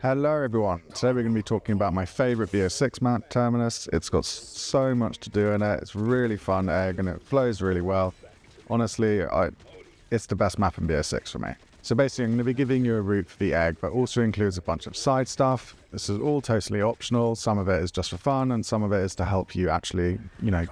Hello everyone, today we're going to be talking about my favourite BO6 map, Terminus. It's got so much to do in it, it's really fun egg and it flows really well. Honestly, it's the best map in BO6 for me. So basically I'm going to be giving you a route for the egg, but also includes a bunch of side stuff. This is all totally optional, some of it is just for fun and some of it is to help you actually,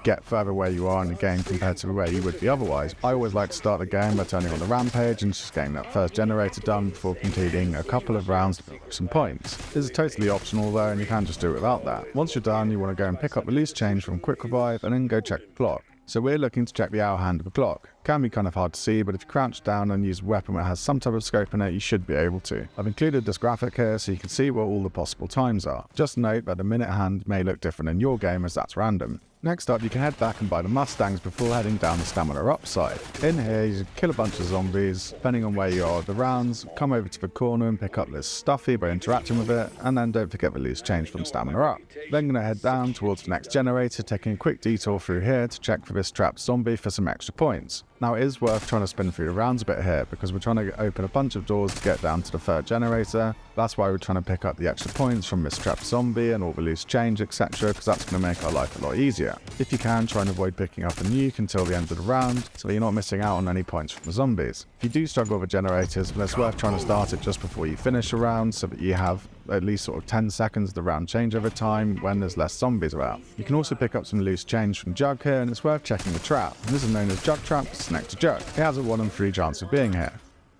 get further where you are in the game compared to where you would be otherwise. I always like to start the game by turning on the rampage and just getting that first generator done before completing a couple of rounds to pick some points. This is totally optional though and you can just do it without that. Once you're done, you want to go and pick up the loose change from Quick Revive and then go check the clock. So we're looking to check the hour hand of the clock. Can be kind of hard to see, but if you crouch down and use a weapon that has some type of scope in it, you should be able to. I've included this graphic here so you can see what all the possible times are. Just note that the minute hand may look different in your game as that's random. Next up, you can head back and buy the Mustangs before heading down the stamina upside. In here, you kill a bunch of zombies, depending on where you are with the rounds, come over to the corner and pick up this Stuffy by interacting with it, and then don't forget the loose change from stamina up. Then going to head down towards the next generator, taking a quick detour through here to check for this trapped zombie for some extra points. Now it is worth trying to spin through the rounds a bit here because we're trying to open a bunch of doors to get down to the third generator. That's why we're trying to pick up the extra points from this trapped zombie and all the loose change, etc. because that's going to make our life a lot easier. If you can, try and avoid picking up a nuke until the end of the round so that you're not missing out on any points from the zombies. If you do struggle with generators, then it's worth trying to start it just before you finish a round so that you have at least sort of 10 seconds of the round change over time when there's less zombies around. You can also pick up some loose change from Jug here and it's worth checking the trap. And this is known as Jug Trap, it's next to Jug. It has a 1 in 3 chance of being here.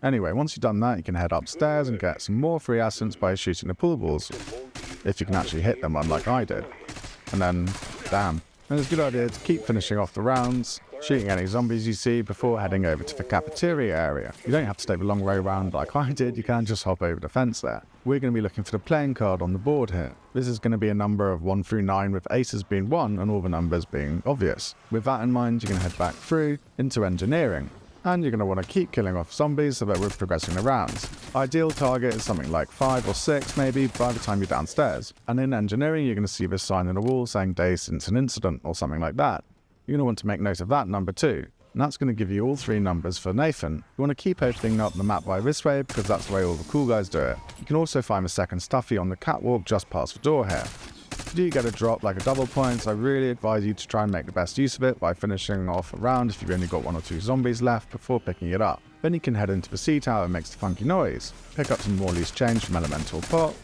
Anyway, once you've done that, you can head upstairs and get some more free essence by shooting the pool balls. If you can actually hit them, unlike I did. And then, damn. And it's a good idea to keep finishing off the rounds, shooting any zombies you see before heading over to the cafeteria area. You don't have to take the long way around like I did, you can just hop over the fence there. We're going to be looking for the playing card on the board here. This is going to be a number of 1 through 9 with aces being 1 and all the numbers being obvious. With that in mind, you can head back through into engineering. And you're going to want to keep killing off zombies so that we're progressing the rounds. Ideal target is something like 5 or 6 maybe by the time you're downstairs. And in engineering you're going to see this sign on the wall saying day since an incident or something like that. You're going to want to make note of that number too. And that's going to give you all 3 numbers for Nathan. You want to keep opening up the map by this way because that's the way all the cool guys do it. You can also find the second Stuffy on the catwalk just past the door here. If you do get a drop like a double points, I really advise you to try and make the best use of it by finishing off a round if you've only got 1 or 2 zombies left before picking it up. Then you can head into the sea tower and makes the funky noise. Pick up some more loose change from Elemental Pot,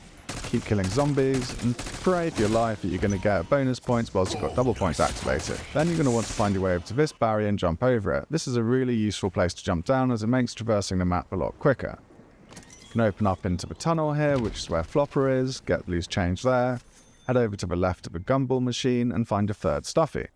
keep killing zombies, and pray for your life that you're going to get bonus points whilst you've got double points activated. Then you're going to want to find your way over to this barrier and jump over it. This is a really useful place to jump down as it makes traversing the map a lot quicker. You can open up into the tunnel here, which is where Flopper is, get loose change there. Head over to the left of the gumball machine and find a third Stuffy.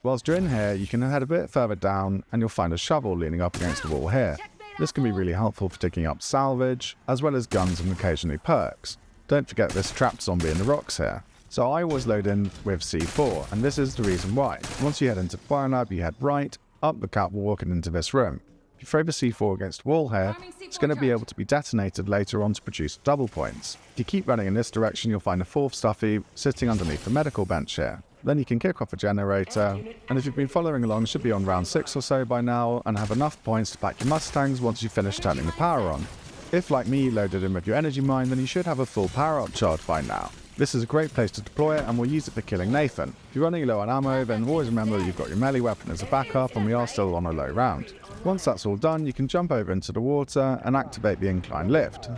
Whilst you're in here, you can head a bit further down and you'll find a shovel leaning up against the wall here. This can be really helpful for digging up salvage, as well as guns and occasionally perks. Don't forget this trapped zombie in the rocks here. So I always load in with C4, and this is the reason why. Once you head into the fire lab, you head right, up the catwalk and into this room. If you throw the C4 against the wall here, it's going to be able to be detonated later on to produce double points. If you keep running in this direction, you'll find a 4th Stuffy sitting underneath the medical bench here. Then you can kick off a generator, and if you've been following along, you should be on round 6 or so by now, and have enough points to pack your Mustangs once you finish turning the power on. If, like me, you loaded in with your energy mine, then you should have a full power-up charge by now. This is a great place to deploy it, and we'll use it for killing Nathan. If you're running low on ammo, then always remember that you've got your melee weapon as a backup, and we are still on a low round. Once that's all done, you can jump over into the water and activate the incline lift.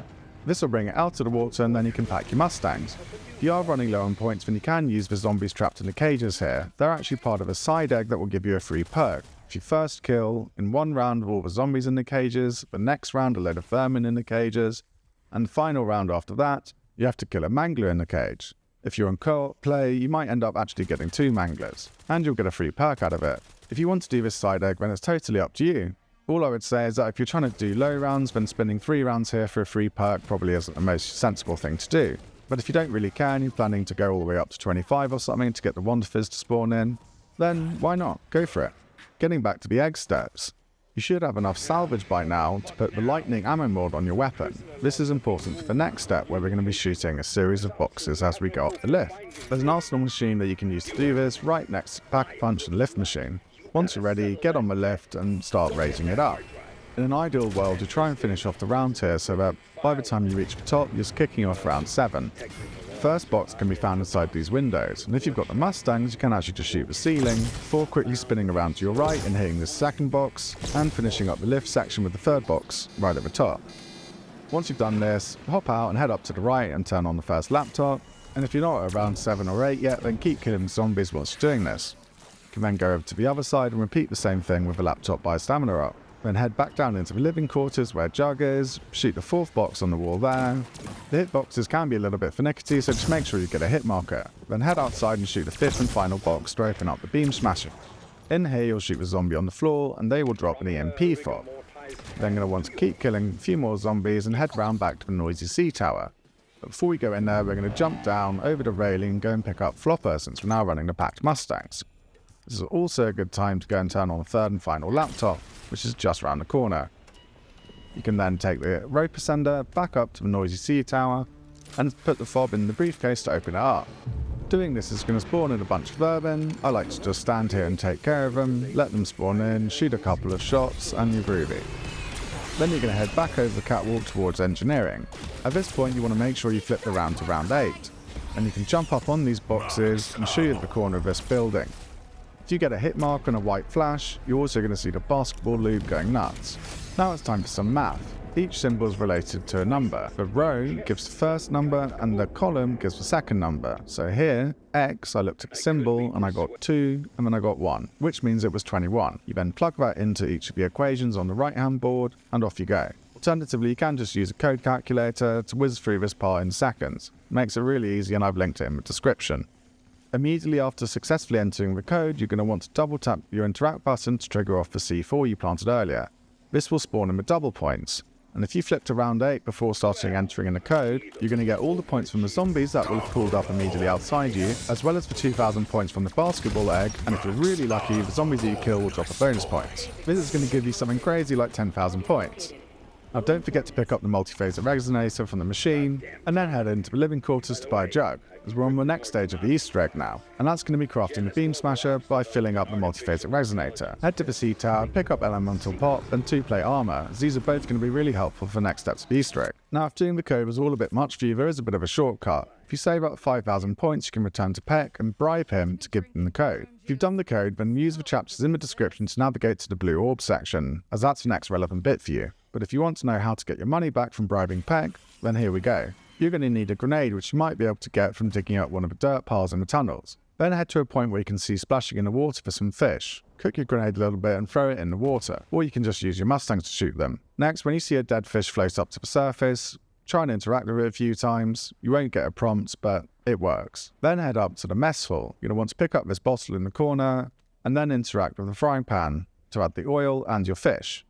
This will bring it out of the water, and then you can pack your Mustangs. If you are running low on points, then you can use the zombies trapped in the cages here. They're actually part of a side egg that will give you a free perk. If you first kill in 1 round of all the zombies in the cages, the next round a load of vermin in the cages, and the final round after that, you have to kill a mangler in the cage. If you're in co-op play, you might end up actually getting 2 manglers, and you'll get a free perk out of it. If you want to do this side egg, then it's totally up to you. All I would say is that if you're trying to do low rounds, then spending 3 rounds here for a free perk probably isn't the most sensible thing to do. But if you don't really care and you're planning to go all the way up to 25 or something to get the WunderFizz to spawn in, then why not? Go for it. Getting back to the egg steps. You should have enough salvage by now to put the lightning ammo mod on your weapon. This is important for the next step where we're going to be shooting a series of boxes as we go up the lift. There's an arsenal machine that you can use to do this right next to the pack punch and lift machine. Once you're ready, get on the lift and start raising it up. In an ideal world, you try and finish off the round here so that by the time you reach the top, you're kicking off round 7. The first box can be found inside these windows, and if you've got the Mustangs, you can actually just shoot the ceiling, before quickly spinning around to your right and hitting the second box, and finishing up the lift section with the third box right at the top. Once you've done this, hop out and head up to the right and turn on the first laptop, and if you're not at around 7 or 8 yet, then keep killing zombies whilst you're doing this. You can then go over to the other side and repeat the same thing with the laptop by stamina up. Then head back down into the living quarters where Jug is, shoot the 4th box on the wall there. The hitboxes can be a little bit finicky, so just make sure you get a hit marker. Then head outside and shoot the 5th and final box to open up the Beamsmasher. In here you'll shoot the zombie on the floor and they will drop an EMP fob. Then going to want to keep killing a few more zombies and head round back to the noisy sea tower. But before we go in there, we're going to jump down over the railing and go and pick up Flopper since we're now running the packed Mustangs. This is also a good time to go and turn on the 3rd and final laptop, which is just round the corner. You can then take the rope ascender back up to the noisy sea tower and put the fob in the briefcase to open it up. Doing this is going to spawn in a bunch of vermin. I like to just stand here and take care of them, let them spawn in, shoot a couple of shots, and you're groovy. Then you're going to head back over the catwalk towards engineering. At this point you want to make sure you flip the round to round 8, and you can jump up on these boxes and shoot at the corner of this building. If you get a hit mark and a white flash, you're also going to see the basketball loop going nuts. Now it's time for some math. Each symbol is related to a number. The row gives the first number and the column gives the second number. So here, X, I looked at the symbol and I got 2 and then I got 1, which means it was 21. You then plug that into each of the equations on the right hand board and off you go. Alternatively, you can just use a code calculator to whiz through this part in seconds. It makes it really easy and I've linked it in the description. Immediately after successfully entering the code, you're going to want to double tap your interact button to trigger off the C4 you planted earlier. This will spawn in with double points, and if you flip to round 8 before starting entering in the code, you're going to get all the points from the zombies that will have pulled up immediately outside you, as well as the 2,000 points from the basketball egg, and if you're really lucky, the zombies that you kill will drop a bonus point. This is going to give you something crazy like 10,000 points. Now don't forget to pick up the Multiphasic Resonator from the machine, and then head into the living quarters to buy a jug, as we're on the next stage of the Easter egg now, and that's going to be crafting the Beamsmasher by filling up the Multiphasic Resonator. Head to the sea tower, pick up Elemental Pop and 2-plate armor, as these are both going to be really helpful for the next steps of the Easter egg. Now if doing the code was all a bit much for you, there is a bit of a shortcut. If you save up 5,000 points, you can return to Peck and bribe him to give them the code. If you've done the code, then use the chapters in the description to navigate to the blue orb section, as that's the next relevant bit for you. But if you want to know how to get your money back from bribing Peck, then here we go. You're going to need a grenade, which you might be able to get from digging up one of the dirt piles in the tunnels. Then head to a point where you can see splashing in the water for some fish. Cook your grenade a little bit and throw it in the water, or you can just use your Mustangs to shoot them. Next, when you see a dead fish float up to the surface, try and interact with it a few times. You won't get a prompt, but it works. Then head up to the mess hall. You're going to want to pick up this bottle in the corner, and then interact with the frying pan to add the oil and your fish.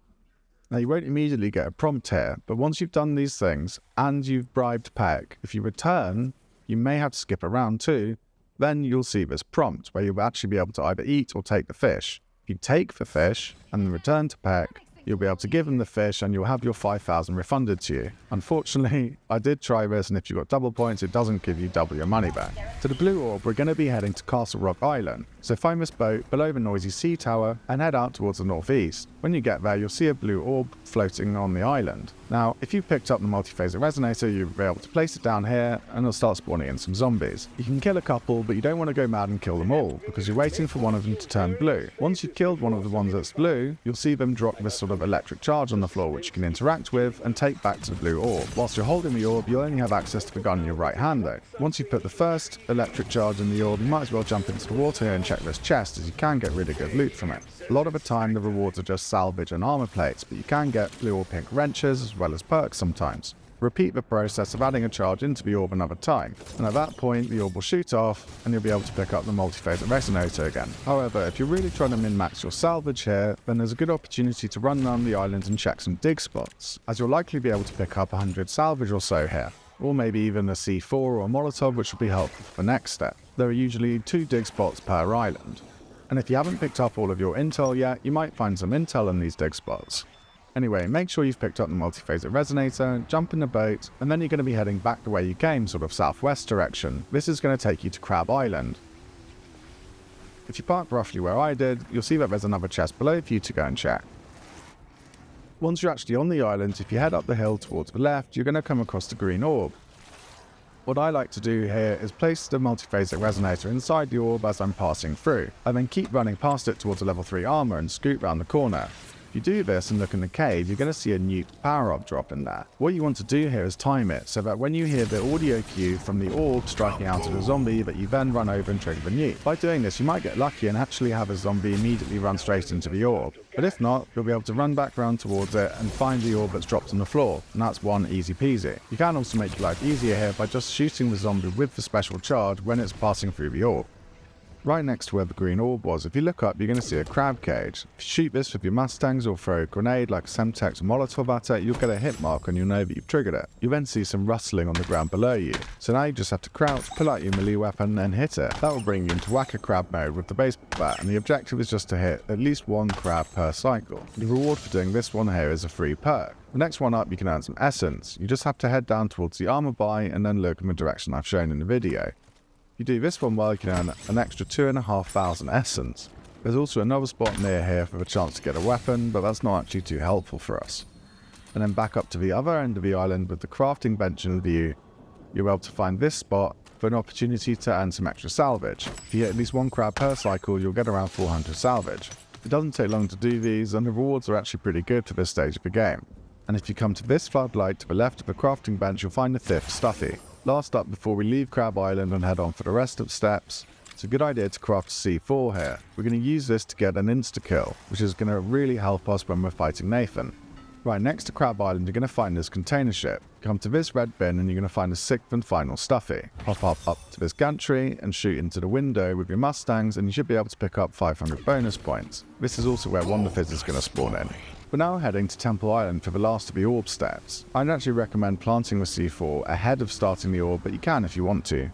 Now you won't immediately get a prompt here, but once you've done these things and you've bribed Peck, if you return, you may have to skip a round too, then you'll see this prompt where you'll actually be able to either eat or take the fish. If you take the fish and then return to Peck, you'll be able to give him the fish and you'll have your 5,000 refunded to you. Unfortunately, I did try this, and if you've got double points, it doesn't give you double your money back. To the blue orb, we're going to be heading to Castlerock Island, so find this boat below the noisy sea tower and head out towards the northeast. When you get there, you'll see a blue orb floating on the island. Now, if you've picked up the Multiphasic Resonator, you'll be able to place it down here and it'll start spawning in some zombies. You can kill a couple, but you don't want to go mad and kill them all, because you're waiting for one of them to turn blue. Once you've killed one of the ones that's blue, you'll see them drop this sort of electric charge on the floor, which you can interact with and take back to the blue orb. Whilst you're holding the orb, you'll only have access to the gun in your right hand though. Once you've put the first electric charge in the orb, you might as well jump into the water here and check this chest, as you can get really good loot from it. A lot of the time the rewards are just salvage and armor plates, but you can get blue or pink wrenches as well as perks sometimes. Repeat the process of adding a charge into the orb another time, and at that point the orb will shoot off and you'll be able to pick up the Multiphasic Resonator again. However, if you're really trying to min-max your salvage here, then there's a good opportunity to run around the island and check some dig spots, as you'll likely be able to pick up 100 salvage or so here, or maybe even a C4 or a Molotov, which will be helpful for the next step. There are usually 2 dig spots per island, and if you haven't picked up all of your intel yet, you might find some intel in these dig spots. Anyway, make sure you've picked up the Multiphasic Resonator, jump in the boat, and then you're going to be heading back the way you came, sort of southwest direction. This is going to take you to Crab Island. If you park roughly where I did, you'll see that there's another chest below for you to go and check. Once you're actually on the island, if you head up the hill towards the left, you're going to come across the green orb. What I like to do here is place the Multiphasic Resonator inside the orb as I'm passing through. I then keep running past it towards a level 3 armor and scoot round the corner. If you do this and look in the cave, you're going to see a nuke power-up drop in there. What you want to do here is time it so that when you hear the audio cue from the orb striking out at a zombie, that you then run over and trigger the nuke. By doing this, you might get lucky and actually have a zombie immediately run straight into the orb. But if not, you'll be able to run back around towards it and find the orb that's dropped on the floor, and that's one easy peasy. You can also make your life easier here by just shooting the zombie with the special charge when it's passing through the orb. Right next to where the green orb was, if you look up, you're going to see a crab cage. If you shoot this with your Mustangs or throw a grenade like a Semtex or Molotov at it, you'll get a hit mark and you'll know that you've triggered it. You'll then see some rustling on the ground below you. So now you just have to crouch, pull out your melee weapon and hit it. That will bring you into whacker crab mode with the baseball bat, and the objective is just to hit at least one crab per cycle. The reward for doing this one here is a free perk. The next one up, you can earn some essence. You just have to head down towards the armor buy and then look in the direction I've shown in the video. If you do this one well, you can earn an extra 2,500 essence. There's also another spot near here for the chance to get a weapon, but that's not actually too helpful for us. And then back up to the other end of the island with the crafting bench in view, you're able to find this spot for an opportunity to earn some extra salvage. If you get at least one crab per cycle, you'll get around 400 salvage. It doesn't take long to do these, and the rewards are actually pretty good for this stage of the game. And if you come to this floodlight to the left of the crafting bench, you'll find the 5th Stuffy. Last up before we leave Crab Island and head on for the rest of the steps, it's a good idea to craft a C4 here. We're going to use this to get an insta-kill, which is going to really help us when we're fighting Nathan. Right next to Crab Island, you're going to find this container ship. Come to this red bin and you're going to find the 6th and final Stuffy. Hop up to this gantry and shoot into the window with your Mustangs, and you should be able to pick up 500 bonus points. This is also where WunderFizz is going to spawn in. We're now heading to Temple Island for the last of the orb steps. I'd actually recommend planting the C4 ahead of starting the orb, but you can if you want to.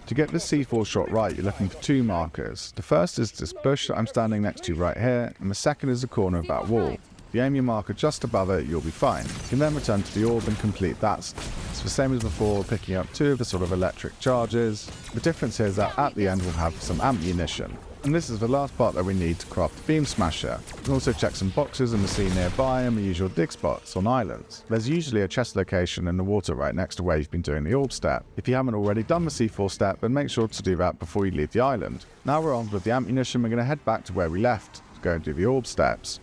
To get the C4 shot right, you're looking for 2 markers. The first is this bush that I'm standing next to right here, and the second is the corner of that wall. If you aim your marker just above it, you'll be fine. You can then return to the orb and complete that. It's the same as before, picking up 2 of the sort of electric charges. The difference here is that at the end we'll have some ammunition. And this is the last part that we need to craft the Beamsmasher. You can also check some boxes in the sea nearby and the usual dig spots on islands. There's usually a chest location in the water right next to where you've been doing the orb step. If you haven't already done the C4 step, then make sure to do that before you leave the island. Now we're armed with the ammunition, we're going to head back to where we left to go and do the orb steps.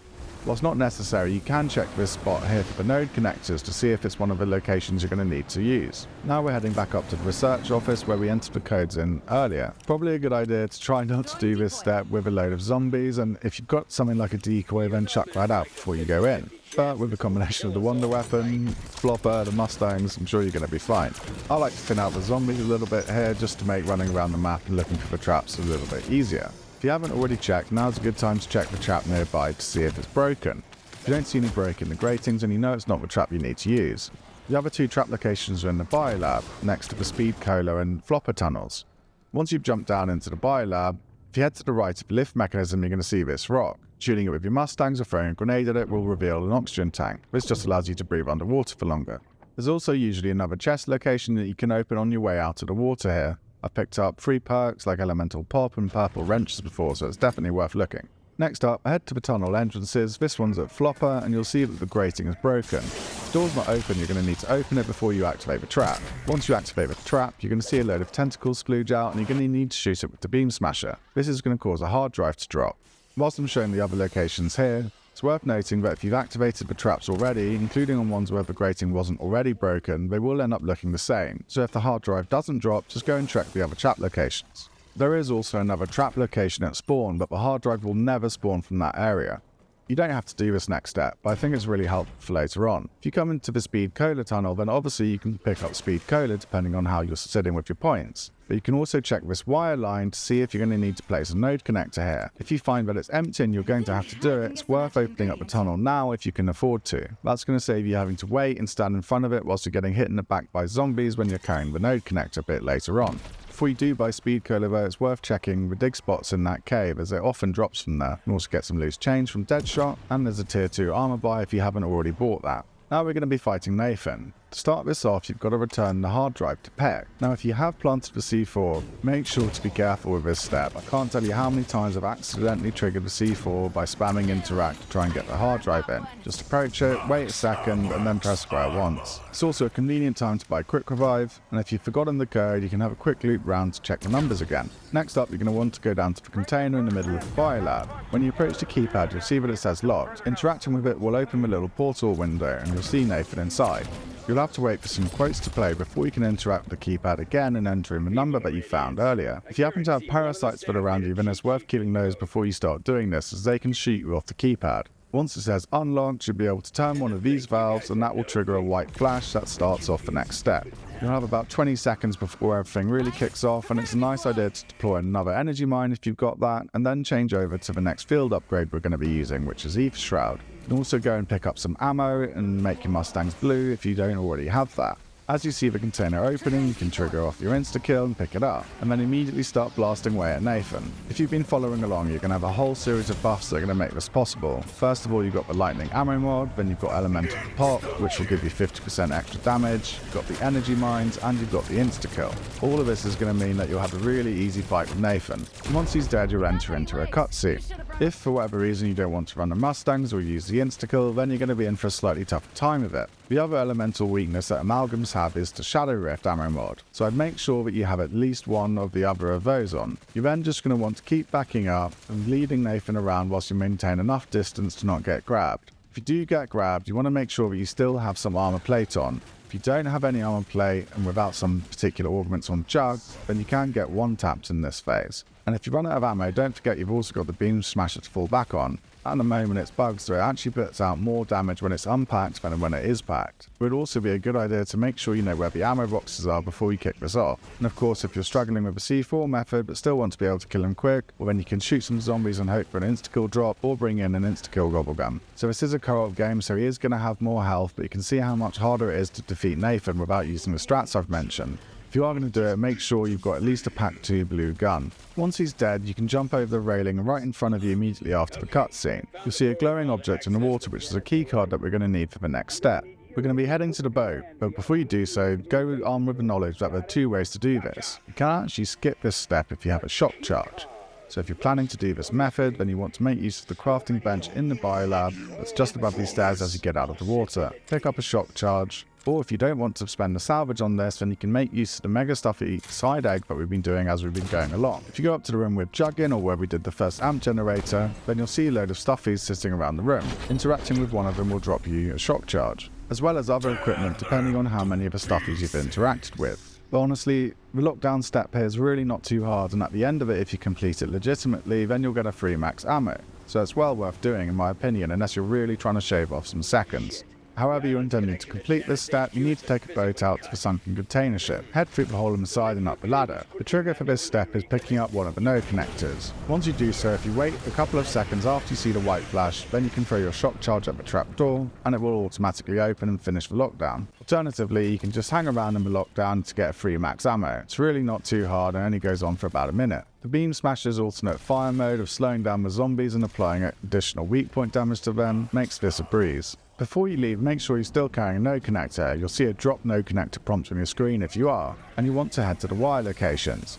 Whilst not necessary, you can check this spot here for the node connectors to see if it's one of the locations you're going to need to use. Now we're heading back up to the research office where we entered the codes in earlier. Probably a good idea to try not to do this step with a load of zombies, and if you've got something like a decoy, then chuck that out before you go in. But with a combination of the Wonder Weapon, Flopper, the Mustangs, I'm sure you're going to be fine. I like to thin out the zombies a little bit here just to make running around the map and looking for the traps a little bit easier. If you haven't already checked, now's a good time to check the trap nearby to see if it's broken. If you don't see any break in the gratings, and you know it's not the trap you need to use. The other 2 trap locations are in the biolab, next to the speed cola and flopper tunnels. Once you've jumped down into the biolab, if you head to the right of the lift mechanism, you're going to see this rock. Shooting it with your Mustangs or throwing a grenade at it will reveal an oxygen tank. This just allows you to breathe underwater for longer. There's also usually another chest location that you can open on your way out of the water here. I've picked up 3 perks like Elemental Pop and Purple Wrenches before, so it's definitely worth looking. Next up, head to the tunnel entrances. This one's at Flopper, and you'll see that the grating is broken. If the door's not open, you're going to need to open it before you activate the trap. Once you activate the trap, you're going to see a load of tentacles splooge out, and you're going to need to shoot it with the Beamsmasher. This is going to cause a hard drive to drop. Whilst I'm showing the other locations here, it's worth noting that if you've activated the traps already, including on ones where the grating wasn't already broken, they will end up looking the same. So if the hard drive doesn't drop, just go and check the other trap locations. There is also another trap location at spawn, but the hard drive will never spawn from that area. You don't have to do this next step, but I think it's really helpful for later on. If you come into the speed cola tunnel, then obviously you can pick up speed cola depending on how you're sitting with your points. But you can also check this wire line to see if you're going to need to place a node connector here. If you find that it's empty and you're going to have to do it, it's worth opening up the tunnel now if you can afford to. That's going to save you having to wait and stand in front of it whilst you're getting hit in the back by zombies when you're carrying the node connector a bit later on. Before you do buy speed cola though, it's worth checking the dig spots in that cave as it often drops from there. You can also get some loose change from Deadshot, and there's a tier 2 armor buy if you haven't already bought that. Now we're going to be fighting Nathan. To start this off, you've got to return the hard drive to Peck. Now if you have planted the C4, make sure to be careful with this step. I can't tell you how many times I've accidentally triggered the C4 by spamming interact to try and get the hard drive in. Just approach it, wait a second, and then press square once. It's also a convenient time to buy quick revive, and if you've forgotten the code, you can have a quick loop round to check the numbers again. Next up, you're going to want to go down to the container in the middle of the biolab. When you approach the keypad, you'll see that it says locked. Interacting with it will open the little portal window, and you'll see Nathan inside. You'll have to wait for some quotes to play before you can interact with the keypad again and enter in the number that you found earlier. If you happen to have parasites that are around you, then it's worth killing those before you start doing this, as they can shoot you off the keypad. Once it says unlocked, you'll be able to turn one of these valves and that will trigger a white flash that starts off the next step. You'll have about 20 seconds before everything really kicks off, and it's a nice idea to deploy another energy mine if you've got that, and then change over to the next field upgrade we're going to be using, which is Ether Shroud. You can also go and pick up some ammo and make your Mustangs blue if you don't already have that. As you see the container opening, you can trigger off your insta-kill and pick it up, and then immediately start blasting away at Nathan. If you've been following along, you're going to have a whole series of buffs that are going to make this possible. First of all, you've got the lightning ammo mod, then you've got elemental pop, which will give you 50% extra damage, you've got the energy mines, and you've got the insta-kill. All of this is going to mean that you'll have a really easy fight with Nathan. Once he's dead, you'll enter into a cutscene. If for whatever reason you don't want to run the Mustangs or use the insta-kill, then you're going to be in for a slightly tougher time with it. The other elemental weakness that amalgams have is the Shadow Rift ammo mod, so I'd make sure that you have at least one of the other of those on. You're then just going to want to keep backing up and leading Nathan around whilst you maintain enough distance to not get grabbed. If you do get grabbed, you want to make sure that you still have some armor plate on. If you don't have any armor plate and without some particular augments on Jug, then you can get one-tapped in this phase. And if you run out of ammo, don't forget you've also got the Beamsmasher to fall back on. At the moment it's bugged, so it actually puts out more damage when it's unpacked than when it is packed. It would also be a good idea to make sure you know where the ammo boxes are before you kick this off. And of course, if you're struggling with the C4 method but still want to be able to kill him quick, well then you can shoot some zombies and hope for an insta-kill drop, or bring in an insta-kill gobblegum. So this is a co-op game, so he is going to have more health, but you can see how much harder it is to defeat Nathan without using the strats I've mentioned. If you are going to do it, make sure you've got at least a Pack 2 blue gun. Once he's dead, you can jump over the railing right in front of you immediately after the cutscene. You'll see a glowing object in the water, which is a key card that we're going to need for the next step. We're going to be heading to the boat, but before you do so, go armed with the knowledge that there are two ways to do this. You can actually skip this step if you have a shock charge. So if you're planning to do this method, then you want to make use of the crafting bench in the biolab that's just above these stairs as you get out of the water. Pick up a shock charge, or if you don't want to spend the salvage on this, then you can make use of the mega Stuffy side egg that we've been doing as we've been going along. If you go up to the room with Jug in, or where we did the first amp generator, then you'll see a load of Stuffies sitting around the room. Interacting with one of them will drop you a shock charge, as well as other equipment depending on how many of the Stuffies you've interacted with. But honestly, the lockdown step here is really not too hard, and at the end of it, if you complete it legitimately, then you'll get a free max ammo. So it's well worth doing in my opinion, unless you're really trying to shave off some seconds. However you're intending to complete this step, you need to take a boat out to the sunken container ship. Head through the hole in the side and up the ladder. The trigger for this step is picking up one of the node connectors. Once you do so, if you wait a couple of seconds after you see the white flash, then you can throw your shock charge at the trapdoor, and it will automatically open and finish the lockdown. Alternatively, you can just hang around in the lockdown to get a free max ammo. It's really not too hard and only goes on for about a minute. The Beamsmasher's alternate fire mode of slowing down the zombies and applying additional weak point damage to them makes this a breeze. Before you leave, make sure you're still carrying a node connector. You'll see a drop node connector prompt on your screen if you are, and you want to head to the wire locations.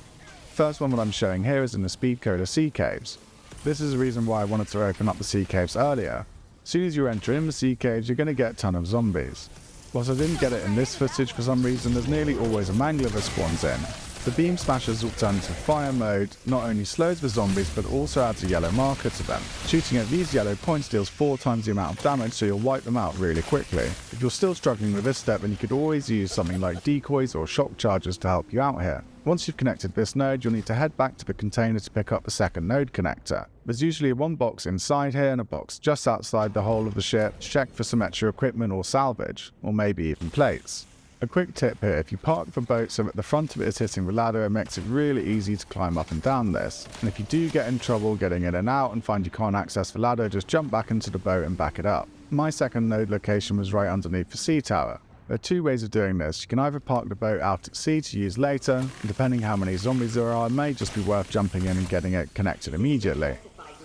First one that I'm showing here is in the Speed Coder Sea Caves. This is the reason why I wanted to open up the Sea Caves earlier. As soon as you enter in the Sea Caves, you're going to get a ton of zombies. Whilst I didn't get it in this footage for some reason, there's nearly always a mangler that spawns in. The Beamsmasher's alternative fire mode not only slows the zombies but also adds a yellow marker to them. Shooting at these yellow points deals 4 times the amount of damage, so you'll wipe them out really quickly. If you're still struggling with this step, then you could always use something like decoys or shock charges to help you out here. Once you've connected this node, you'll need to head back to the container to pick up the second node connector. There's usually one box inside here and a box just outside the hull of the ship to check for some extra equipment or salvage, or maybe even plates. A quick tip here, if you park the boat so that the front of it is hitting the ladder, it makes it really easy to climb up and down this. And if you do get in trouble getting in and out and find you can't access the ladder, just jump back into the boat and back it up. My second node location was right underneath the sea tower. There are 2 ways of doing this. You can either park the boat out at sea to use later, and depending how many zombies there are, it may just be worth jumping in and getting it connected immediately.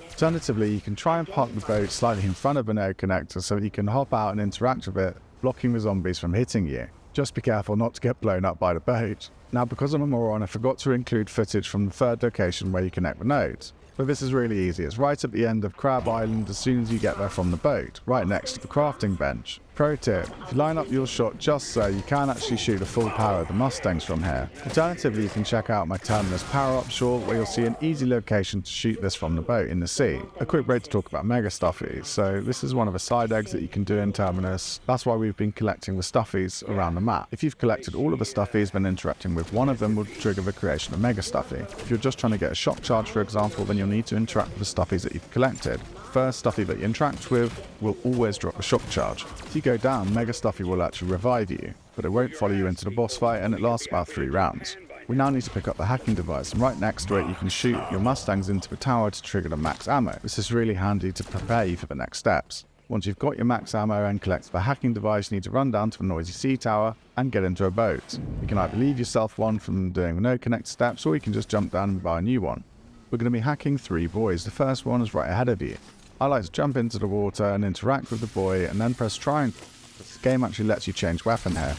Alternatively, you can try and park the boat slightly in front of the node connector so that you can hop out and interact with it blocking the zombies from hitting you. Just be careful not to get blown up by the boat. Now, because I'm a moron, I forgot to include footage from the third location where you connect the nodes. But this is really easy. It's right at the end of Crab Island as soon as you get there from the boat, right next to the crafting bench. Pro tip, if you line up your shot just so, you can actually shoot a full power of the Mustangs from here. Alternatively, you can check out my Terminus power-up short where you'll see an easy location to shoot this from the boat in the sea. A quick break to talk about Mega Stuffies. So this is one of the side eggs that you can do in Terminus. That's why we've been collecting the Stuffies around the map. If you've collected all of the Stuffies, then interacting with one of them will trigger the creation of Mega Stuffy. If you're just trying to get a shock charge, for example, then you'll need to interact with the Stuffies that you've collected. First Stuffy that you interact with will always drop a shock charge. If you go down, Mega Stuffy will actually revive you, but it won't follow you into the boss fight and it lasts about 3 rounds. We now need to pick up the hacking device, and right next to it you can shoot your Mustangs into the tower to trigger the max ammo. This is really handy to prepare you for the next steps. Once you've got your max ammo and collect the hacking device, you need to run down to the noisy sea tower and get into a boat. You can either leave yourself one from doing the no connect steps, or you can just jump down and buy a new one. We're going to be hacking 3 buoys. The first one is right ahead of you. I like to jump into the water and interact with the buoy and then press triangle. This game actually lets you change weapon here.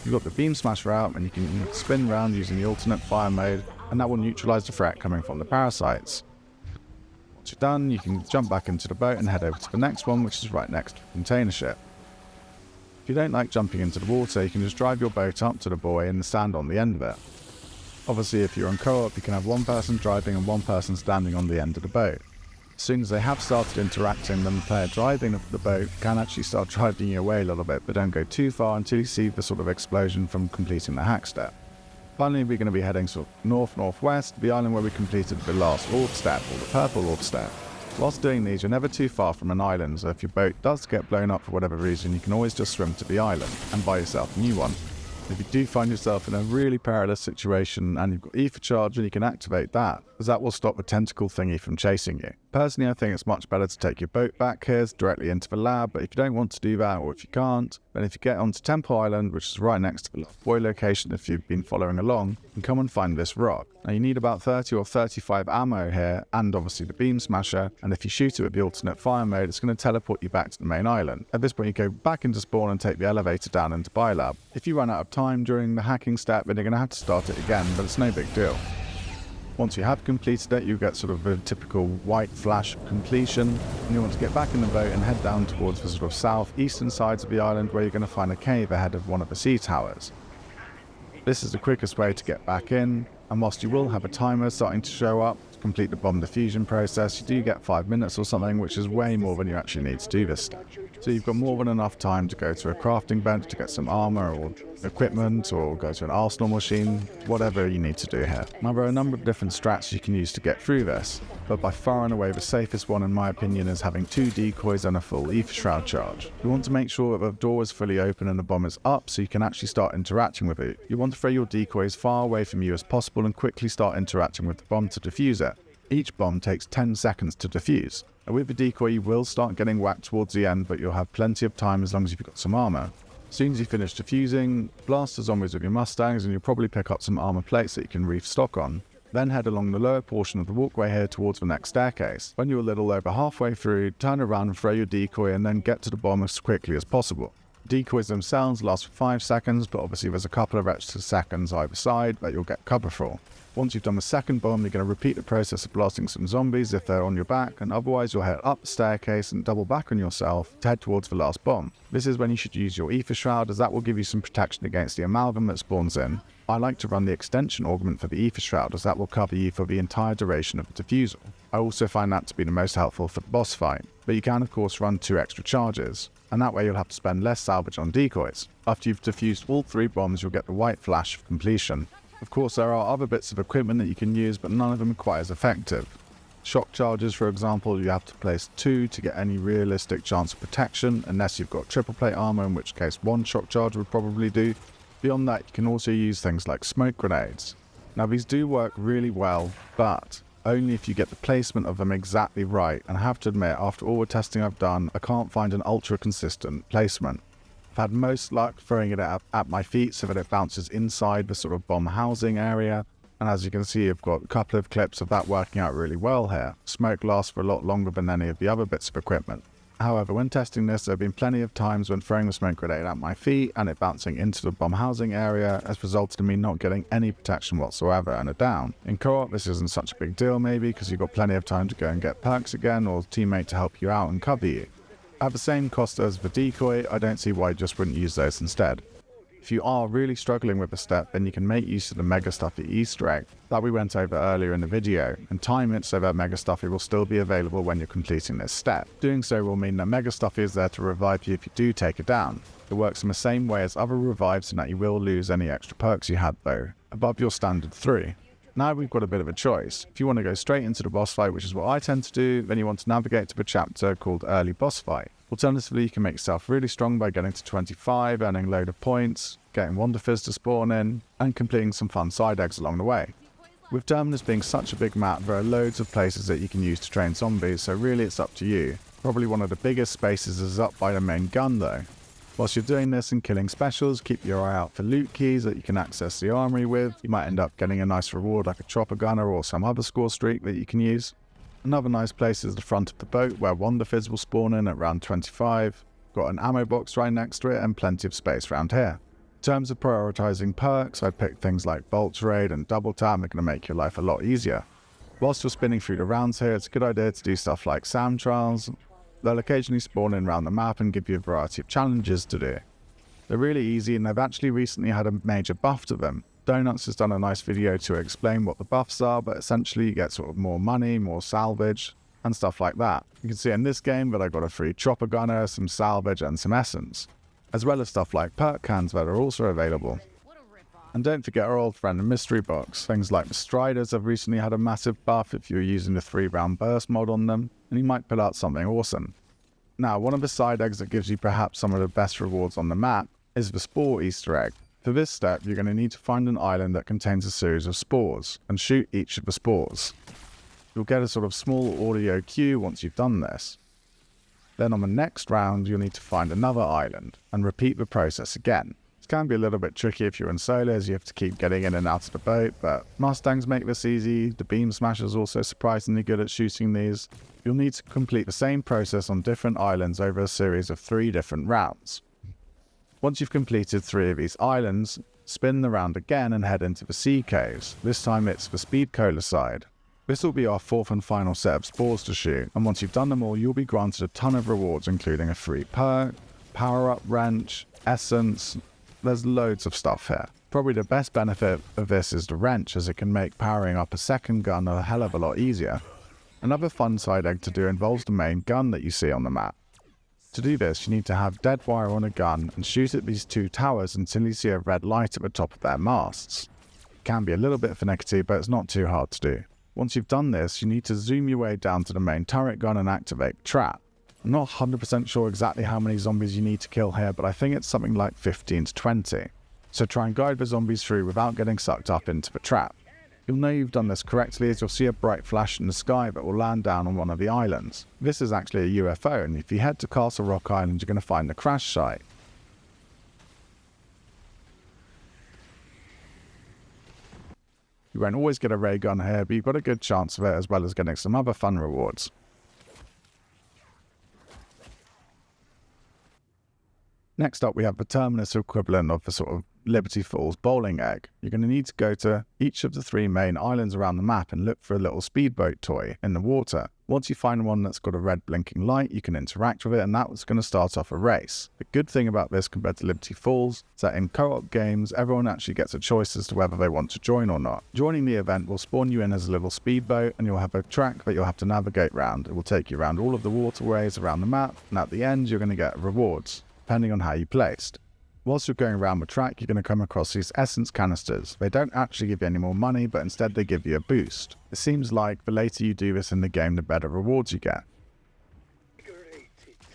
You've got the Beamsmasher out and you can spin around using the alternate fire mode, and that will neutralise the threat coming from the parasites. Once you're done, you can jump back into the boat and head over to the next one, which is right next to the container ship. If you don't like jumping into the water, you can just drive your boat up to the buoy and stand on the end of it. Obviously, if you're on co-op, you can have one person driving and one person standing on the end of the boat. As soon as they have started interacting, then the player driving the boat can actually start driving you away a little bit, but don't go too far until you see the sort of explosion from completing the hack step. Finally, we're going to be heading sort of north-northwest, the island where we completed the last orb step, or the purple orb step. Whilst doing these, you're never too far from an island, so if your boat does get blown up for whatever reason, you can always just swim to the island and buy yourself a new one. If you do find yourself in a really perilous situation and you've got ether charge, then you can activate that, because that will stop the tentacle thingy from chasing you. Personally, I think it's much better to take your boat back here directly into the lab, but if you don't want to do that, or if you can't, then if you get onto Temple Island, which is right next to the buoy location if you've been following along, you can come and find this rock. Now you need about 30 or 35 ammo here, and obviously the Beamsmasher, and if you shoot it with the alternate fire mode, it's going to teleport you back to the main island. At this point you go back into spawn and take the elevator down into Biolab. If you run out of time during the hacking step, then you're going to have to start it again, but it's no big deal. Once you have completed it, you get sort of a typical white flash of completion, and you want to get back in the boat and head down towards the sort of southeastern sides of the island, where you're going to find a cave ahead of one of the sea towers. This is the quickest way to get back in, and whilst you will have a timer starting to show up to complete the bomb diffusion process, you do get 5 minutes or something, which is way more than you actually need to do this step. So you've got more than enough time to go to a crafting bench to get some armor or equipment, or go to an arsenal machine, whatever you need to do here. Now there are a number of different strats you can use to get through this, but by far and away the safest one in my opinion is having 2 decoys and a full ether shroud charge. You want to make sure that the door is fully open and the bomb is up so you can actually start interacting with it. You want to throw your decoys far away from you as possible and quickly start interacting with the bomb to defuse it. Each bomb takes 10 seconds to defuse. Now with the decoy you will start getting whacked towards the end, but you'll have plenty of time as long as you've got some armor. As soon as you finish defusing, blast the zombies with your Mustangs and you'll probably pick up some armor plates that you can restock on. Then head along the lower portion of the walkway here towards the next staircase. When you're a little over halfway through, turn around and throw your decoy and then get to the bomb as quickly as possible. Decoys themselves last for 5 seconds, but obviously there's a couple of extra seconds either side that you'll get cover for. Once you've done the second bomb, you're going to repeat the process of blasting some zombies if they're on your back, and otherwise you'll head up the staircase and double back on yourself to head towards the last bomb. This is when you should use your ether shroud, as that will give you some protection against the amalgam that spawns in. I like to run the extension augment for the ether shroud, as that will cover you for the entire duration of the defusal. I also find that to be the most helpful for the boss fight, but you can of course run 2 extra charges, and that way you'll have to spend less salvage on decoys. After you've defused all 3 bombs, you'll get the white flash of completion. Of course, there are other bits of equipment that you can use, but none of them are quite as effective. Shock charges, for example, you have to place 2 to get any realistic chance of protection, unless you've got triple plate armor, in which case 1 shock charge would probably do. Beyond that, you can also use things like smoke grenades. Now these do work really well, but only if you get the placement of them exactly right, and I have to admit, after all the testing I've done, I can't find an ultra consistent placement. I've had most luck throwing it at my feet so that it bounces inside the sort of bomb housing area, and as you can see I've got a couple of clips of that working out really well here. Smoke lasts for a lot longer than any of the other bits of equipment. However, when testing this, there have been plenty of times when throwing the smoke grenade at my feet and it bouncing into the bomb housing area has resulted in me not getting any protection whatsoever and a down. In co-op, this isn't such a big deal maybe because you've got plenty of time to go and get perks again or a teammate to help you out and cover you. At the same cost as the decoy, I don't see why you just wouldn't use those instead. If you are really struggling with a step, then you can make use of the Mega Stuffy Easter egg that we went over earlier in the video, and time it so that Mega Stuffy will still be available when you're completing this step. Doing so will mean that Mega Stuffy is there to revive you if you do take it down. It works in the same way as other revives in that you will lose any extra perks you had though, above your standard 3. Now we've got a bit of a choice. If you want to go straight into the boss fight, which is what I tend to do, then you want to navigate to the chapter called Early Boss Fight. Alternatively, you can make yourself really strong by getting to 25, earning a load of points, getting WunderFizz to spawn in, and completing some fun side eggs along the way. With Terminus being such a big map, there are loads of places that you can use to train zombies, so really it's up to you. Probably one of the biggest spaces is up by the main gun though. Whilst you're doing this and killing specials, keep your eye out for loot keys that you can access the armory with. You might end up getting a nice reward like a chopper gunner or some other score streak that you can use. Another nice place is the front of the boat where WunderFizz will spawn in at round 25. Got an ammo box right next to it and plenty of space around here. In terms of prioritising perks, I'd pick things like Bolt Raid and Double Tap. They're going to make your life a lot easier. Whilst you're spinning through the rounds here, it's a good idea to do stuff like Sam Trials. They'll occasionally spawn in around the map and give you a variety of challenges to do. They're really easy and they've actually recently had a major buff to them. Donuts has done a nice video to explain what the buffs are, but essentially you get sort of more money, more salvage, and stuff like that. You can see in this game that I got a free chopper gunner, some salvage and some essence, as well as stuff like perk cans that are also available. And don't forget our old friend the mystery box. Things like the Striders have recently had a massive buff if you're using the 3-round burst mod on them, and you might pull out something awesome. Now, one of the side eggs that gives you perhaps some of the best rewards on the map is the Spore Easter egg. For this step, you're going to need to find an island that contains a series of spores, and shoot each of the spores. You'll get a sort of small audio cue once you've done this. Then on the next round, you'll need to find another island, and repeat the process again. This can be a little bit tricky if you're in solo, as you have to keep getting in and out of the boat, but Mustangs make this easy. The Beamsmasher is also surprisingly good at shooting these. You'll need to complete the same process on different islands over a series of 3 different rounds. Once you've completed 3 of these islands, spin the round again and head into the sea caves. This time it's the Speed Cola side. This will be our 4th and final set of spores to shoot, and once you've done them all, you'll be granted a ton of rewards, including a free perk, power-up wrench, essence. There's loads of stuff here. Probably the best benefit of this is the wrench, as it can make powering up a second gun a hell of a lot easier. Another fun side egg to do involves the main gun that you see on the map. To do this, you need to have dead wire on a gun and shoot at these 2 towers until you see a red light at the top of their masts. It can be a little bit finicky, but it's not too hard to do. Once you've done this, you need to zoom your way down to the main turret gun and activate the trap. I'm not 100% sure exactly how many zombies you need to kill here, but I think it's something like 15 to 20. So try and guide the zombies through without getting sucked up into the trap. You'll know you've done this correctly as you'll see a bright flash in the sky that will land down on one of the islands. This is actually a UFO, and if you head to Castlerock Island, you're going to find the crash site. You won't always get a ray gun here, but you've got a good chance of it, as well as getting some other fun rewards. Next up, we have the Terminus equivalent of the sort of Liberty Falls bowling egg. You're going to need to go to each of the 3 main islands around the map and look for a little speedboat toy in the water. Once you find one that's got a red blinking light, you can interact with it, and that's going to start off a race. The good thing about this compared to Liberty Falls is that in co-op games, everyone actually gets a choice as to whether they want to join or not. Joining the event will spawn you in as a little speedboat, and you'll have a track that you'll have to navigate around. It will take you around all of the waterways around the map, and at the end, you're going to get rewards, depending on how you placed. Whilst you're going around the track, you're going to come across these essence canisters. They don't actually give you any more money, but instead they give you a boost. It seems like the later you do this in the game, the better rewards you get.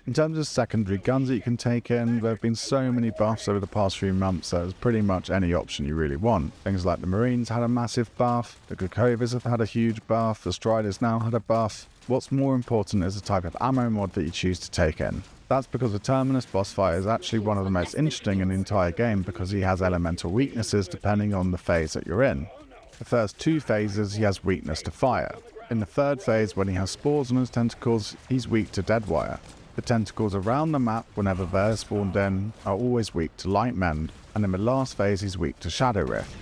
In terms of secondary guns that you can take in, there have been so many buffs over the past few months that there's pretty much any option you really want. Things like the Marines had a massive buff, the Gukovas have had a huge buff, the Striders now had a buff. What's more important is the type of ammo mod that you choose to take in. That's because the Terminus boss fight is actually one of the most interesting in the entire game because he has elemental weaknesses depending on the phase that you're in. The first 2 phases he has weakness to fire. In the 3rd phase, when he has spores on his tentacles, he's weak to dead wire. The tentacles around the map, whenever they're spawned in, are always weak to Light Mend, and in the last phase he's weak to Shadow Rift.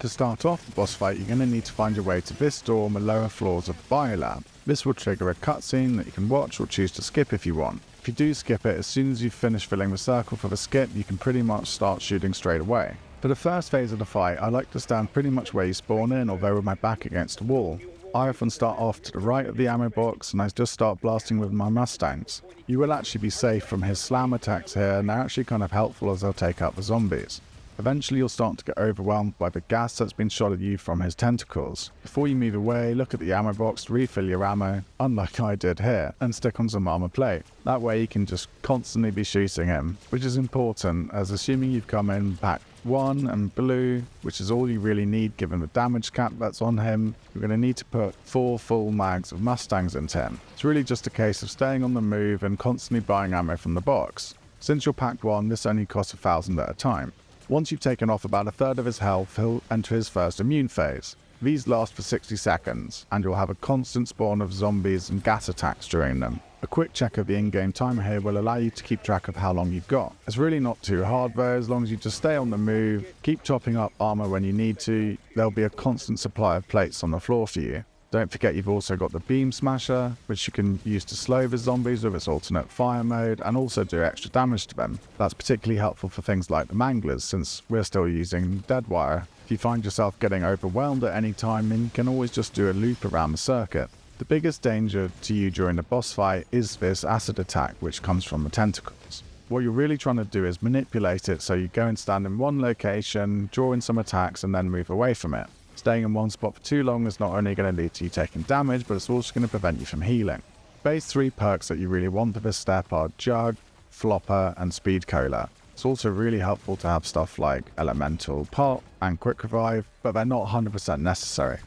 To start off the boss fight, you're going to need to find your way to this door on the lower floors of the Biolab. This will trigger a cutscene that you can watch or choose to skip if you want. If you do skip it, as soon as you've finished filling the circle for the skip, you can pretty much start shooting straight away. For the first phase of the fight, I like to stand pretty much where you spawn in, although with my back against the wall. I often start off to the right of the ammo box and I just start blasting with my Mustangs. You will actually be safe from his slam attacks here, and they're actually kind of helpful as they'll take out the zombies. Eventually you'll start to get overwhelmed by the gas that's been shot at you from his tentacles. Before you move away, look at the ammo box to refill your ammo, unlike I did here, and stick on some armor plate. That way you can just constantly be shooting him, which is important, as assuming you've come in pack 1 and blue, which is all you really need given the damage cap that's on him, you're going to need to put 4 full mags of Mustangs into him. It's really just a case of staying on the move and constantly buying ammo from the box. Since you're pack 1, this only costs 1,000 at a time. Once you've taken off about a third of his health, he'll enter his first immune phase. These last for 60 seconds, and you'll have a constant spawn of zombies and gas attacks during them. A quick check of the in-game timer here will allow you to keep track of how long you've got. It's really not too hard though, as long as you just stay on the move, keep topping up armor when you need to. There'll be a constant supply of plates on the floor for you. Don't forget you've also got the Beamsmasher, which you can use to slow the zombies with its alternate fire mode and also do extra damage to them. That's particularly helpful for things like the Manglers, since we're still using dead wire. If you find yourself getting overwhelmed at any time, then you can always just do a loop around the circuit. The biggest danger to you during the boss fight is this acid attack, which comes from the tentacles. What you're really trying to do is manipulate it so you go and stand in one location, draw in some attacks and then move away from it. Staying in one spot for too long is not only going to lead to you taking damage, but it's also going to prevent you from healing. Phase 3 perks that you really want for this step are Jug, Flopper and Speed Cola. It's also really helpful to have stuff like Elemental Pop and Quick Revive, but they're not 100% necessary.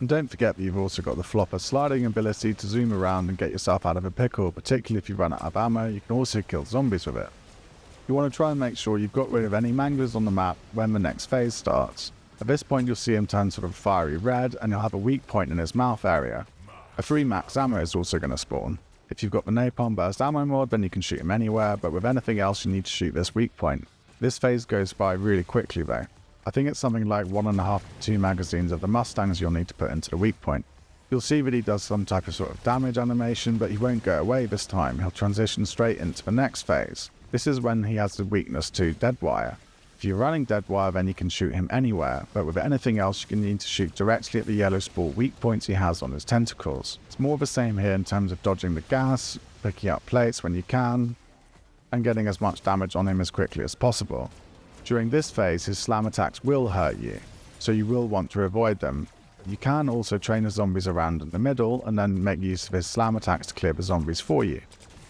And don't forget that you've also got the Flopper sliding ability to zoom around and get yourself out of a pickle, particularly if you run out of ammo. You can also kill zombies with it. You want to try and make sure you've got rid of any manglers on the map when the next phase starts. At this point you'll see him turn sort of fiery red and he'll have a weak point in his mouth area. A free max ammo is also going to spawn. If you've got the Napalm Burst ammo mod, then you can shoot him anywhere, but with anything else you need to shoot this weak point. This phase goes by really quickly though. I think it's something like 1.5 to 2 magazines of the Mustangs you'll need to put into the weak point. You'll see that he does some type of sort of damage animation, but he won't go away this time. He'll transition straight into the next phase. This is when he has the weakness to dead wire. If you're running dead wire, then you can shoot him anywhere, but with anything else you can need to shoot directly at the yellow spore weak points he has on his tentacles. It's more of the same here in terms of dodging the gas, picking up plates when you can, and getting as much damage on him as quickly as possible. During this phase, his slam attacks will hurt you, so you will want to avoid them. You can also train the zombies around in the middle and then make use of his slam attacks to clear the zombies for you.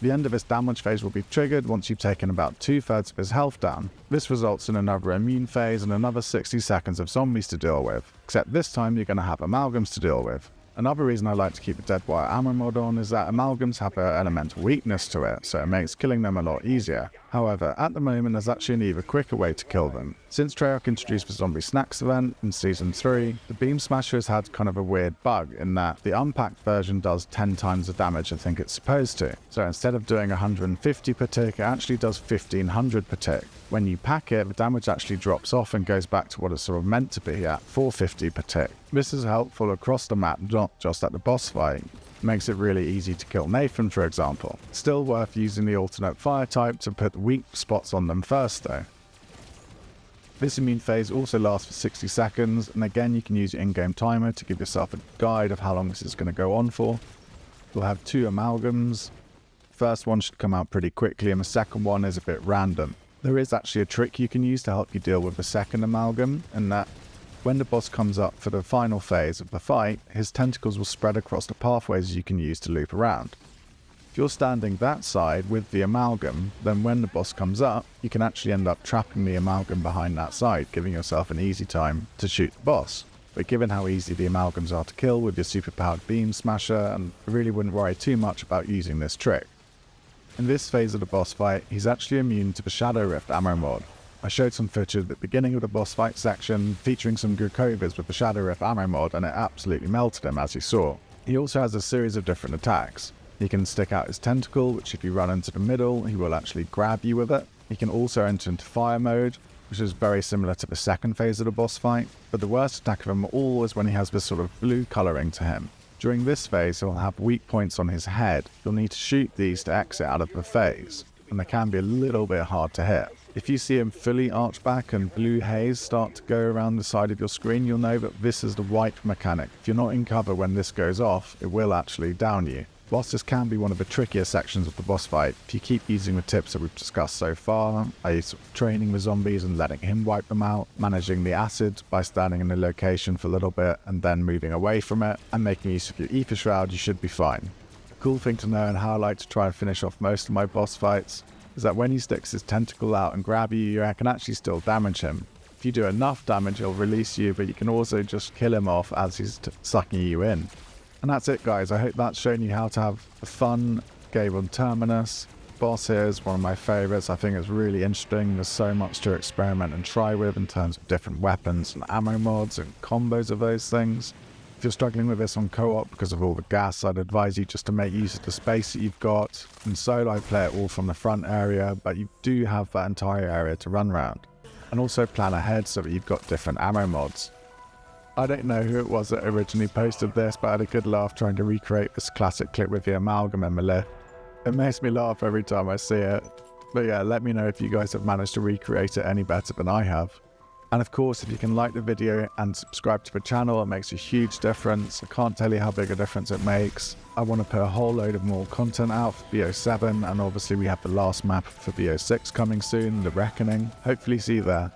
The end of this damage phase will be triggered once you've taken about 2/3 of his health down. This results in another immune phase and another 60 seconds of zombies to deal with, except this time you're going to have amalgams to deal with. Another reason I like to keep the dead wire ammo mod on is that amalgams have an elemental weakness to it, so it makes killing them a lot easier. However, at the moment there's actually an even quicker way to kill them. Since Treyarch introduced the Zombie Snacks event in Season 3, the Beamsmasher has had kind of a weird bug in that the unpacked version does 10 times the damage I think it's supposed to. So instead of doing 150 per tick, it actually does 1500 per tick. When you pack it, the damage actually drops off and goes back to what it's sort of meant to be at 450 per tick. This is helpful across the map, not just at the boss fight. Makes it really easy to kill Nathan, for example. Still worth using the alternate fire type to put the weak spots on them first though. This immune phase also lasts for 60 seconds, and again you can use your in-game timer to give yourself a guide of how long this is going to go on for. You'll have 2 amalgams. First one should come out pretty quickly and the second one is a bit random. There is actually a trick you can use to help you deal with the second amalgam, and that when the boss comes up for the final phase of the fight, his tentacles will spread across the pathways you can use to loop around. If you're standing that side with the amalgam, then when the boss comes up, you can actually end up trapping the amalgam behind that side, giving yourself an easy time to shoot the boss. But given how easy the amalgams are to kill with your superpowered Beamsmasher, and I really wouldn't worry too much about using this trick. In this phase of the boss fight, he's actually immune to the Shadow Rift ammo mod. I showed some footage at the beginning of the boss fight section featuring some Grukovas with the Shadow Rift ammo mod, and it absolutely melted him as you saw. He also has a series of different attacks. He can stick out his tentacle, which if you run into the middle, he will actually grab you with it. He can also enter into fire mode, which is very similar to the second phase of the boss fight, but the worst attack of them all is when he has this sort of blue colouring to him. During this phase, he'll have weak points on his head. You'll need to shoot these to exit out of the phase, and they can be a little bit hard to hit. If you see him fully arch back and blue haze start to go around the side of your screen, you'll know that this is the wipe mechanic. If you're not in cover when this goes off, it will actually down you. Whilst this can be one of the trickier sections of the boss fight, if you keep using the tips that we've discussed so far, i.e. training the zombies and letting him wipe them out, managing the acid by standing in a location for a little bit and then moving away from it, and making use of your ether shroud, you should be fine. The cool thing to know, and how I like to try and finish off most of my boss fights, is that when he sticks his tentacle out and grab you, you can actually still damage him. If you do enough damage, he'll release you, but you can also just kill him off as he's sucking you in. And that's it, guys. I hope that's shown you how to have a fun game on Terminus. Boss here is one of my favourites. I think it's really interesting. There's so much to experiment and try with in terms of different weapons and ammo mods and combos of those things. If you're struggling with this on co-op because of all the gas, I'd advise you just to make use of the space that you've got. In solo, I play it all from the front area, but you do have that entire area to run around. And also plan ahead so that you've got different ammo mods. I don't know who it was that originally posted this, but I had a good laugh trying to recreate this classic clip with the amalgam in my lip. It makes me laugh every time I see it. But yeah, let me know if you guys have managed to recreate it any better than I have. And of course, if you can like the video and subscribe to the channel, it makes a huge difference. I can't tell you how big a difference it makes. I want to put a whole load of more content out for BO7, and obviously we have the last map for BO6 coming soon, The Reckoning. Hopefully see you there.